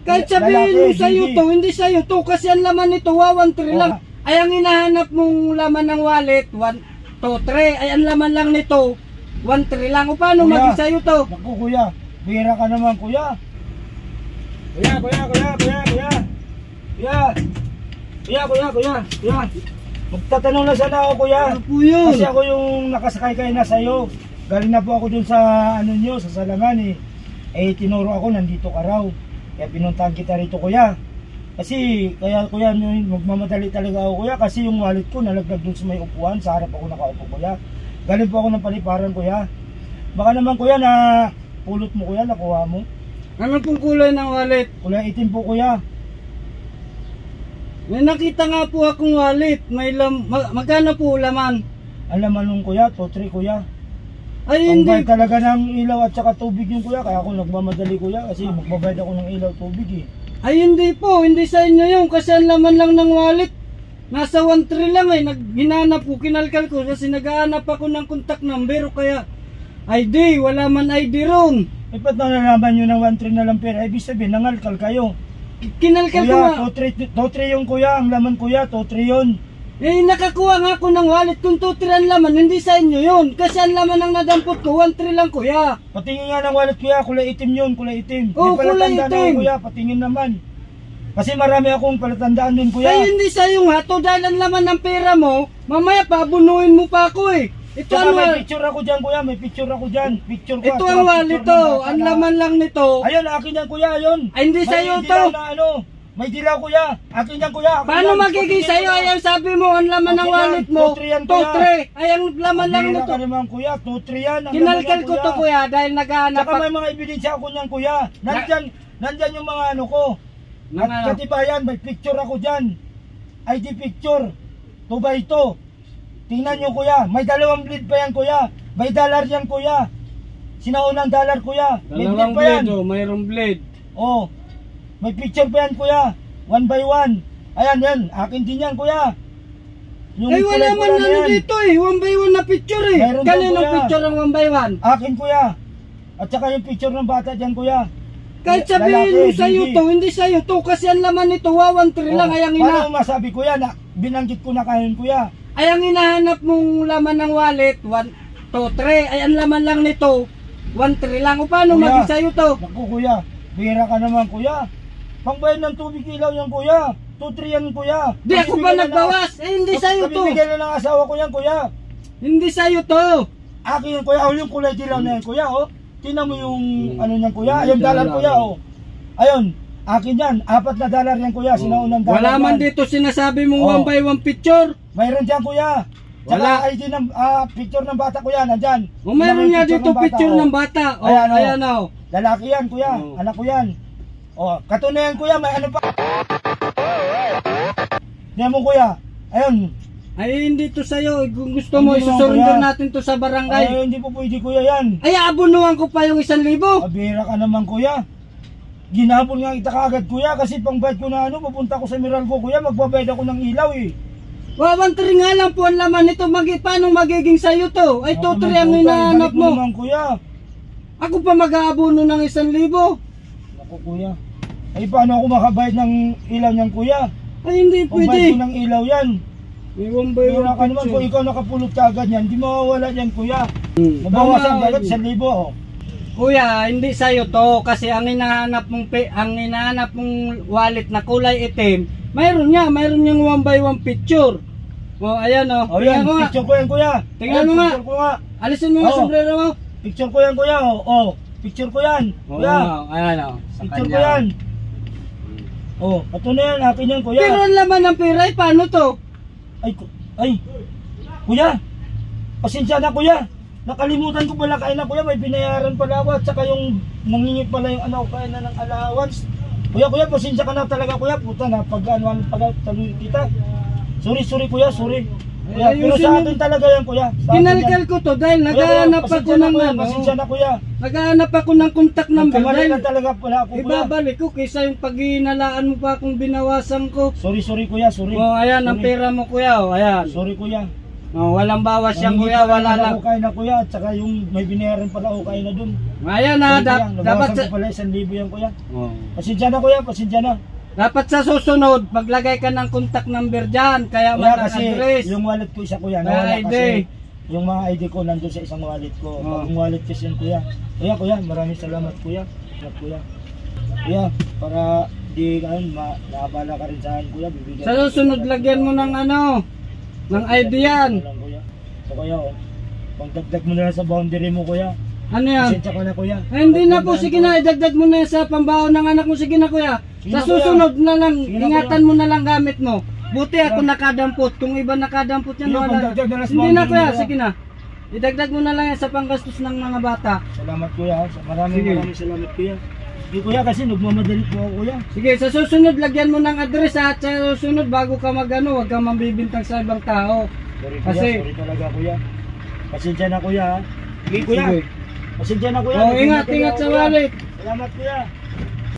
Kahit sabihin mo sa'yo to, hindi sa'yo to, kasi ang laman nito, 113 lang. Ay ang hinahanap mong laman ng wallet, 123, ay ang laman lang nito, 13 lang. O paano maging sa'yo to? Naku kuya, bihira ka naman kuya. Kuya. Magtatanong lang sana ako kuya. Ano po yun? Kasi ako yung nakasakay kayo na sa'yo. Galing na po ako dun sa ano nyo, sa Salangan eh. Eh tinuro ako, nandito ka raw. Kaya pinuntahan kita rito kuya. Kasi kaya kuya, magmamadali talaga ako kuya. Kasi yung wallet ko nalaglag dun sa may upuan. Sa harap ako nakaupo kuya. Galing po ako ng paliparan kuya. Baka naman kuya na pulot mo kuya, nakuha mo. Ano pong kulay ng wallet? Kulay itim po kuya. May nakita nga po akong wallet. May magkano po laman? Ang laman nung kuya, 2-3 kuya. Ay hindi. Pangbayad talaga ng ilaw at saka tubig yung kuya. Kaya ako nagmamadali kuya. Kasi magbabayad ako ng ilaw tubig eh. Ay hindi po, hindi sa inyo yun. Kasi ang laman lang ng wallet, nasa 13 lang eh. Hinanap ko, kinalkal ko. Kasi naghahanap ako ng contact number. Kaya ID, wala man ID ron. Eh ba't nalalaman nyo ng 1-3 na lang pera? Ibig sabihin, nangalkal kayo. Kinalkal ko nga. Kuya, 2-3 yung kuya. Ang laman kuya, 2-3 yun. Eh nakakuha nga ako ng wallet kung 2-3 ang laman. Hindi sa inyo yun. Kasi ang laman ng nadampot ko, 1-3 lang kuya. Patingin nga ng wallet kuya, kulay itim yun, kulay itim. Oo, May kulay palatandaan itim. ako kuya, patingin naman. Kasi marami akong palatandaan dun kuya. Ay hindi sa iyo nga to, dahil ang laman ng pera mo, mamaya pabunuin mo pa ako eh. Ito Tsaka ang may picture ako dyan kuya, may picture ako dyan. Picture ko. ito ang wallet to, ang laman lang nito. Ayun, akin yan kuya, ayun. Ay hindi sa iyo May to. dilaw na ano, may dilaw kuya. Akin yan kuya. Akin Paano yan. magiging sa iyo? Ayan sabi mo, ang laman ng Akin yan, wallet mo, 2-3 yan, kuya. 2-3. Ay ang laman lang Bihira nito. ka naman kuya, 2-3 yan. Ang Kinalkal laman ko yan, to kuya dahil naghahanap Tsaka may mga ebidensya ako niyan kuya. Nandyan yung mga ano ko. At ano? katibayan, may picture ako dyan. ID picture. 2x2. Tingnan nyo kuya, may 2 bleed pa yan kuya. May dollar yan kuya. Sinaunang dollar kuya. May bleed Dalawang pa yan. blade oh, mayroong blade. Oh, may picture pa yan kuya. 1 by 1. Ayan yan, akin din yan kuya. Yung Ay wala man kulay-kulay ano yan. dito eh, 1 by 1 na picture eh. Mayroon Kaninong daw, kuya. picture ang 1 by 1? Akin kuya. At saka yung picture ng bata dyan kuya. Kahit sabihin mo sa'yo to, hindi sa'yo to, kasi ang laman nito, 113 lang, ay ang Paano masabi kuya na binanggit ko na kayo kuya? ay ang hinahanap mong laman ng wallet, 123, ay ang laman lang nito, 13 lang. O paano Kuya. maging sa'yo to? Naku kuya, bihira ka naman kuya. Pangbayad ng tubig ilaw yan kuya. 2-3 yan kuya. Di ako ba nagbawas? Eh hindi sa'yo to. Kabibigyan na ng asawa ko yan kuya. Hindi sa'yo to. Akin yan kuya, yung kulay dilaw na yan kuya oh. Tingnan mo yung ano niyan kuya, ayun dollar kuya oh. Ayun, akin yan, 4 na dollar yan kuya, sinaunang dollar. Wala man yan. dito sinasabi mong 1 by 1 picture. Mayroon dyan kuya. Tsaka Wala. ID ng picture ng bata kuya, nandyan. O mayroon nga dito picture ng bata. O ayan o. Lalaki yan kuya, anak ko yan. O, katunayan kuya, may ano pa. Tingnan mo kuya, ayun. Ay hindi to sa'yo. Kung gusto mo, Hindi naman, isusurrender kuya. natin to sa barangay. Ay, hindi po pwede kuya yan. Ay abunuhan ko pa yung 1,000. Abira ka naman kuya. Ginabol nga kita kaagad kuya kasi pangbayad ko na ano, pupunta ko sa Meralco kuya, magbabayad ako ng ilaw eh. 113 nga lang po ang laman nito. Paano magiging sa'yo to? Ay 2-3 ang hinahanap mo. Naman kuya. Ako pa mag-aabuno ng 1,000. Naku kuya. Ay paano ako makabayad ng ilaw niyan kuya? Ay hindi Pangbayad pwede. ko ng ilaw yan. May 1 by 1 Bira ka naman kung picture. ikaw nakapulot ka agad yan, di mawawala yan kuya. Nabawasan Tama, agad ID. 1,000 oh. Kuya, hindi sa'yo to kasi ang hinahanap mong wallet na kulay itim, mayroon niyang 1 by 1 picture. O ayan o. Oh yan, Tingnan mo nga. picture ko yan kuya. Tingnan Ayan, mo nga. Picture ko nga. Alisin mo yung Oh. sombrero mo. Picture ko yan kuya oh. Oh, picture ko yan. Kuya, Ayan o. picture ko yan. Oh, ito na yan, akin yan kuya. Pero ang laman ng pera, ay paano to? Ay, kuya, pasensya na kuya. Nakalimutan ko pala kain na kuya, may binayaran pala ako at saka yung nangingi pala yung ano, kain na ng allowance. Kuya, pasensya ka na talaga kuya, puta na pag-anuan pala talunin kita. Sorry kuya, sorry. Kuya, pero sa atin talaga yan kuya. Sa atin Kinalkal yan. ko to dahil Kuya, naghahanap pasensya ako na, ng kuya, ano. pasensya na kuya. Naghahanap ako ng contact number Nagkamali dahil na talaga pala ako kuya. ibabalik ko kaysa yung paghihinalaan mo pa akong binawasan ko. Sorry kuya, sorry. O ayan ang Sorry. pera mo kuya o ayan. Sorry kuya. Oh, walang bawas yan kuya, wala lang. Okay na kuya, at saka yung may binayaran pala okay na dun. Ngayon na, dapat Nabawasan sa, ko pala 1,000 yan kuya. oh. Pasensya na kuya, pasensya na. Dapat sa susunod, maglagay ka ng contact number dyan, kaya Kuya man ang kasi address. yung wallet ko isa kuya, May nawala ID. kasi yung mga ID ko nandun sa isang wallet ko. Oh. Yung wallet kasi yun kuya. Kuya, maraming salamat kuya. Salamat kuya. Kuya, para di naabala ka rin sa akin kuya, bibigyan. Sa susunod, lagyan mo ng ano, ng ID yan. Lang, kuya. So kuya, pagdagdag mo na lang sa boundary mo kuya. Ano yan? Pasensya ka na kuya. Ay, hindi na po, sige na, idagdag mo na sa pambaon ng anak mo, sige na kuya. Sige Sa na, susunod na lang, Sige na, ingatan mo na lang gamit mo. Buti ako nakadampot, kung iba nakadampot yan, Sige, wala. pagdagdag na lang sa Hindi na boundary kuya, mo, kuya. sige na. Idagdag mo na lang yan sa panggastos ng mga bata. Salamat kuya. Maraming Sige. salamat kuya. Hindi kuya kasi nagmamadali po ako kuya. Sige, sa susunod, lagyan mo ng address ha, at sa susunod, bago ka magano, huwag kang mambibintang sa ibang tao. Sorry kuya, Kasi- sorry talaga kuya. Pasensya na kuya. Sige kuya. Sige. Pasensya na kuya. Oh, ingat, Nagmamadali ingat ako, sa kuya. wallet. Salamat kuya.